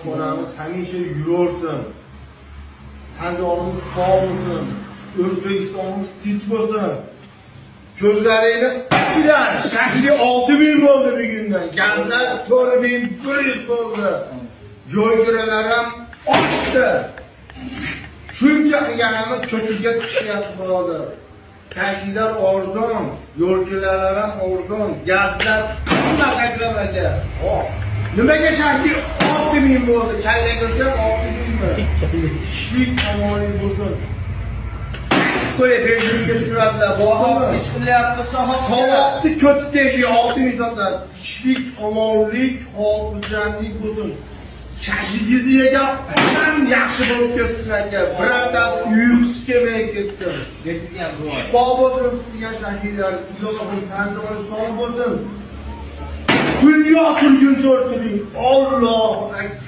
oshxonamiz hamisha yursin. Tanjonimiz sog' bo'lsin. O'zbekistonimiz tinch bo'lsin. Ko'zlaringni ochinglar. Shaxsiy 6000 bo'ldi bugundan. Gazlar 4100 bo'ldi. Joy-joylar ham oshdi. Shuncha qilganimiz ko'chaga chiqyapti birodar. Taksilar arzon, yo'lchilar ham arzon, gazlar qimmat akramaga. Nimaga shaxsiy 6000 bo'ldi? Kallaga ham 6000 mi? Ishlik omonlik bo'lsin. Qo'y benzинga tushiradilar. Bo'ldimi? Ish qilyapti Savobni ko'titeshi 6000 sotar. Ishlik omonlik, xotirjamlik bo'lsin. Shashingizni yegan odam yaxshi bo'lib ketsin aka. Birontasi uyqusi kelmay ketdi. Ketgan zo'r. Shifo bo'lsin sizga shahidlar, ilohim tanjoni sog' bo'lsin. Dunyo turguncha o'tiring. Allohu akbar.